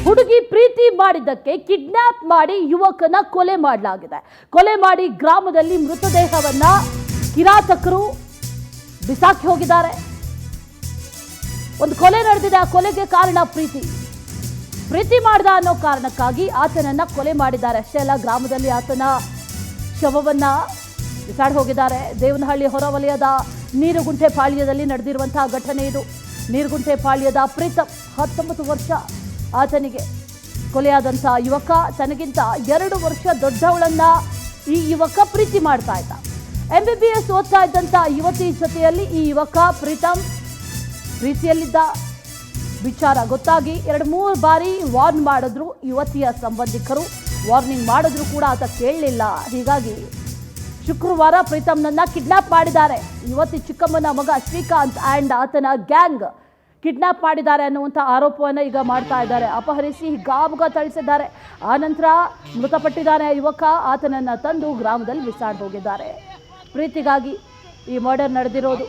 ಹುಡುಗಿ ಪ್ರೀತಿ ಮಾಡಿದ್ದಕ್ಕೆ ಕಿಡ್ನಾಪ್ ಮಾಡಿ ಯುವಕನ ಕೊಲೆ ಮಾಡಲಾಗಿದೆ. ಕೊಲೆ ಮಾಡಿ ಗ್ರಾಮದಲ್ಲಿ ಮೃತದೇಹವನ್ನ ಕಿರಾತಕರು ಬಿಸಾಕಿ ಹೋಗಿದ್ದಾರೆ. ಒಂದು ಕೊಲೆ ನಡೆದಿದೆ. ಆ ಕೊಲೆಗೆ ಕಾರಣ ಪ್ರೀತಿ ಮಾಡ್ದ ಅನ್ನೋ ಕಾರಣಕ್ಕಾಗಿ ಆತನನ್ನ ಕೊಲೆ ಮಾಡಿದ್ದಾರೆ. ಅಷ್ಟೇ ಅಲ್ಲ, ಗ್ರಾಮದಲ್ಲಿ ಆತನ ಶವವನ್ನ ಬಿಸಾಡಿ ಹೋಗಿದ್ದಾರೆ. ದೇವನಹಳ್ಳಿ ಹೊರವಲಯದ ನೀರುಗುಂಟೆ ಪಾಳ್ಯದಲ್ಲಿ ನಡೆದಿರುವಂತಹ ಘಟನೆ ಇದು. ನೀರುಗುಂಟೆ ಪಾಳ್ಯದ ಪ್ರೀತಮ್ 19 ವರ್ಷ. ಆತನಿಗೆ ಕೊಲೆಯಾದಂಥ ಯುವಕ ತನಗಿಂತ 2 ವರ್ಷ ದೊಡ್ಡವಳನ್ನ ಈ ಯುವಕ ಪ್ರೀತಿ ಮಾಡ್ತಾ ಇದ್ದ. MBBS ಓದ್ತಾ ಇದ್ದಂಥ ಯುವತಿ ಜೊತೆಯಲ್ಲಿ ಈ ಯುವಕ ಪ್ರೀತಮ್ ಪ್ರೀತಿಯಲ್ಲಿದ್ದ. ವಿಚಾರ ಗೊತ್ತಾಗಿ 2-3 ಬಾರಿ ವಾರ್ನ್ ಮಾಡಿದ್ರು ಯುವತಿಯ ಸಂಬಂಧಿಕರು. ವಾರ್ನಿಂಗ್ ಮಾಡಿದ್ರು ಕೂಡ ಆತ ಕೇಳಲಿಲ್ಲ. ಹೀಗಾಗಿ ಶುಕ್ರವಾರ ಪ್ರೀತಮ್ನನ್ನ ಕಿಡ್ನಾಪ್ ಮಾಡಿದ್ದಾರೆ. ಯುವತಿ ಚಿಕ್ಕಮ್ಮನ ಮಗ ಶ್ರೀಕಾಂತ್ ಆ್ಯಂಡ್ ಆತನ ಗ್ಯಾಂಗ್ ಕಿಡ್ನಾಪ್ ಮಾಡಿದ್ದಾರೆ ಅನ್ನುವಂಥ ಆರೋಪವನ್ನು ಈಗ ಮಾಡ್ತಾ ಇದ್ದಾರೆ. ಅಪಹರಿಸಿ ಗಾಬುಗ ಥಳಿಸಿದ್ದಾರೆ. ಆನಂತರ ಮೃತಪಟ್ಟಿದ್ದಾನೆ ಯುವಕ. ಆತನನ್ನು ತಂದು ಗ್ರಾಮದಲ್ಲಿ ಬಿಸಾಡಿ ಹೋಗಿದ್ದಾರೆ. ಪ್ರೀತಿಗಾಗಿ ಈ ಮರ್ಡರ್ ನಡೆದಿರೋದು.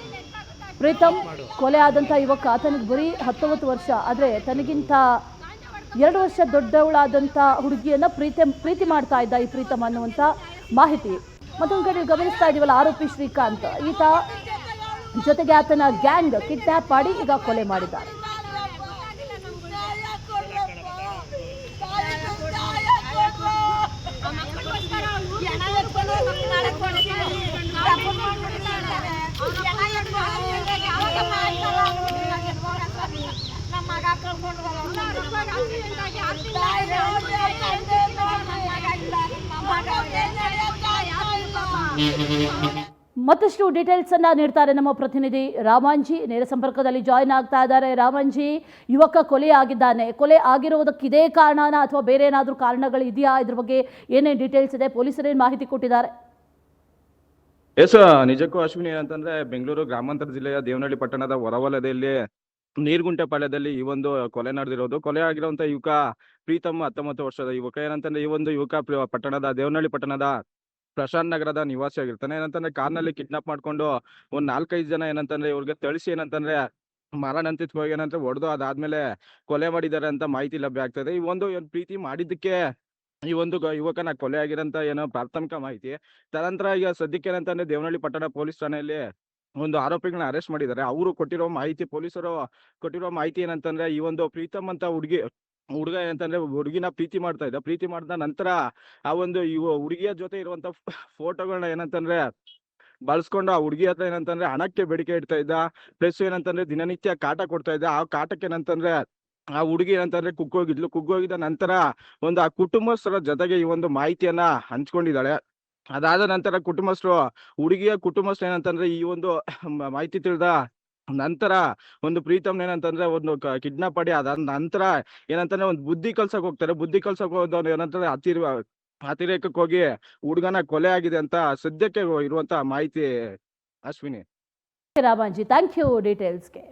ಪ್ರೀತಮ್ ಕೊಲೆ ಆದಂಥ ಯುವಕ, ಆತನಿಗೆ ಬರೀ 19 ವರ್ಷ. ಆದರೆ ತನಗಿಂತ 2 ವರ್ಷ ದೊಡ್ಡವಳಾದಂಥ ಹುಡುಗಿಯನ್ನು ಪ್ರೀತಿ ಮಾಡ್ತಾ ಇದ್ದ ಈ ಪ್ರೀತಮ್ ಅನ್ನುವಂಥ ಮಾಹಿತಿ. ಮತ್ತೊಂದು ಕಡೆ ಗಮನಿಸ್ತಾ ಇದೀವಲ್ಲ, ಆರೋಪಿ ಶ್ರೀಕಾಂತ್, ಈತ ಜೊತೆಗೆ ಆತನ ಗ್ಯಾಂಗ್ ಕಿಡ್ನಾಪ್ ಮಾಡಿ ಈಗ ಕೊಲೆ ಮಾಡಿದ್ದಾರೆ. ಮತ್ತಷ್ಟು ಡೀಟೇಲ್ಸ್ ಅನ್ನ ನೀಡ್ತಾರೆ ನಮ್ಮ ಪ್ರತಿನಿಧಿ ರಾಮಂಜಿ. ನೇರ ಸಂಪರ್ಕದಲ್ಲಿ ಜಾಯಿನ್ ಆಗ್ತಾ ಇದ್ದಾರೆ. ರಾಮಂಜಿ, ಯುವಕ ಕೊಲೆ ಆಗಿದ್ದಾನೆ. ಕೊಲೆ ಆಗಿರೋದಕ್ಕೆ ಇದೇ ಕಾರಣನ ಅಥವಾ ಬೇರೆ ಏನಾದರೂ ಕಾರಣಗಳು ಇದೆಯಾ? ಇದ್ರ ಬಗ್ಗೆ ಏನೇನು ಡೀಟೇಲ್ಸ್ ಇದೆ? ಪೊಲೀಸರೇನು ಮಾಹಿತಿ ಕೊಟ್ಟಿದ್ದಾರೆ? ಎಸ್, ನಿಜಕ್ಕೂ ಅಶ್ವಿನಿ, ಏನಂತಂದ್ರೆ ಬೆಂಗಳೂರು ಗ್ರಾಮಾಂತರ ಜಿಲ್ಲೆಯ ದೇವನಹಳ್ಳಿ ಪಟ್ಟಣದ ಹೊರವಲಯದಲ್ಲಿ ನೀರ್ಗುಂಟೆ ಪಾಳ್ಯದಲ್ಲಿ ಈ ಒಂದು ಕೊಲೆ ನಡೆದಿರೋದು. ಕೊಲೆ ಆಗಿರುವಂತ ಯುವಕ ಪ್ರೀತಮ್ 19 ವರ್ಷದ ಯುವಕ. ಏನಂತಂದ್ರೆ ಈ ಒಂದು ಯುವಕ ದೇವನಹಳ್ಳಿ ಪಟ್ಟಣದ ಪ್ರಶಾಂತ್ ನಗರದ ನಿವಾಸಿಯಾಗಿರ್ತಾನೆ. ಏನಂತಂದ್ರೆ ಕಾರ್ನಲ್ಲಿ ಕಿಡ್ನಾಪ್ ಮಾಡ್ಕೊಂಡು ಒಂದ್ 4-5 ಜನ ಏನಂತಂದ್ರೆ ಇವ್ರಿಗೆ ತಿಳಿಸಿ ಏನಂತಂದ್ರೆ ಮಾರಣಾಂತಿಕವಾಗಿ ಏನಂದ್ರೆ ಹೊಡೆದು ಅದಾದ್ಮೇಲೆ ಕೊಲೆ ಮಾಡಿದ್ದಾರೆ ಅಂತ ಮಾಹಿತಿ ಲಭ್ಯ ಆಗ್ತದೆ. ಈ ಒಂದು ಪ್ರೀತಿ ಮಾಡಿದ್ದಕ್ಕೆ ಈ ಒಂದು ಯುವಕನ ಕೊಲೆ ಆಗಿರೋಂತ ಏನೋ ಪ್ರಾಥಮಿಕ ಮಾಹಿತಿ. ತದನಂತರ ಈಗ ಸದ್ಯಕ್ಕೆ ಏನಂತಂದ್ರೆ ದೇವನಹಳ್ಳಿ ಪಟ್ಟಣ ಪೊಲೀಸ್ ಠಾಣೆಯಲ್ಲಿ ಒಂದು ಆರೋಪಿಗಳನ್ನ ಅರೆಸ್ಟ್ ಮಾಡಿದ್ದಾರೆ. ಅವರು ಕೊಟ್ಟಿರೋ ಮಾಹಿತಿ, ಪೊಲೀಸರು ಕೊಟ್ಟಿರೋ ಮಾಹಿತಿ ಏನಂತಂದ್ರೆ ಈ ಒಂದು ಪ್ರೀತಮ್ ಅಂತ ಹುಡುಗ ಏನಂತಂದ್ರೆ ಹುಡುಗಿನ ಪ್ರೀತಿ ಮಾಡ್ತಾ ಇದ್ದ. ಪ್ರೀತಿ ಮಾಡಿದ ನಂತರ ಆ ಒಂದು ಹುಡುಗಿಯ ಜೊತೆ ಇರುವಂತ ಫೋಟೋಗಳನ್ನ ಏನಂತಂದ್ರೆ ಬಳಸ್ಕೊಂಡು ಆ ಹುಡುಗಿ ಹತ್ರ ಏನಂತಂದ್ರೆ ಹಣಕ್ಕೆ ಬೇಡಿಕೆ ಇಡ್ತಾ ಇದ್ದ. ಪ್ಲಸ್ ಏನಂತಂದ್ರೆ ದಿನನಿತ್ಯ ಕಾಟ ಕೊಡ್ತಾ ಇದ್ದ. ಆ ಕಾಟಕ್ಕೆ ಏನಂತಂದ್ರೆ ಆ ಹುಡುಗಿ ಏನಂತಂದ್ರೆ ಕುಗ್ಗೋಗಿದ್ದ ನಂತರ ಒಂದು ಆ ಕುಟುಂಬಸ್ಥರ ಜೊತೆಗೆ ಈ ಒಂದು ಮಾಹಿತಿಯನ್ನ ಹಂಚ್ಕೊಂಡಿದ್ದಾಳೆ. ಅದಾದ ನಂತರ ಹುಡುಗಿಯ ಕುಟುಂಬಸ್ಥರು ಏನಂತಂದ್ರೆ ಈ ಒಂದು ಮಾಹಿತಿ ತಿಳಿದ ನಂತರ ಒಂದು ಪ್ರೀತಮ್ ಏನಂತಂದ್ರೆ ಒಂದು ಕಿಡ್ನಾಪ್ ಮಾಡಿ ಅದಾದ ನಂತರ ಏನಂತಂದ್ರೆ ಒಂದು ಬುದ್ಧಿ ಕಲ್ಸಕ್ ಹೋಗ್ತಾರೆ. ಬುದ್ಧಿ ಕಲ್ಸಕ್ ಹೋದವ್ನು ಏನಂತಂದ್ರೆ ಅತಿರೇಕಕ್ಕೆ ಹೋಗಿ ಹುಡುಗನ ಕೊಲೆ ಆಗಿದೆ ಅಂತ ಸದ್ಯಕ್ಕೆ ಇರುವಂತ ಮಾಹಿತಿ. ಅಶ್ವಿನಿ. Ramanji, thank you ಡೀಟೇಲ್ಸ್ಗೆ.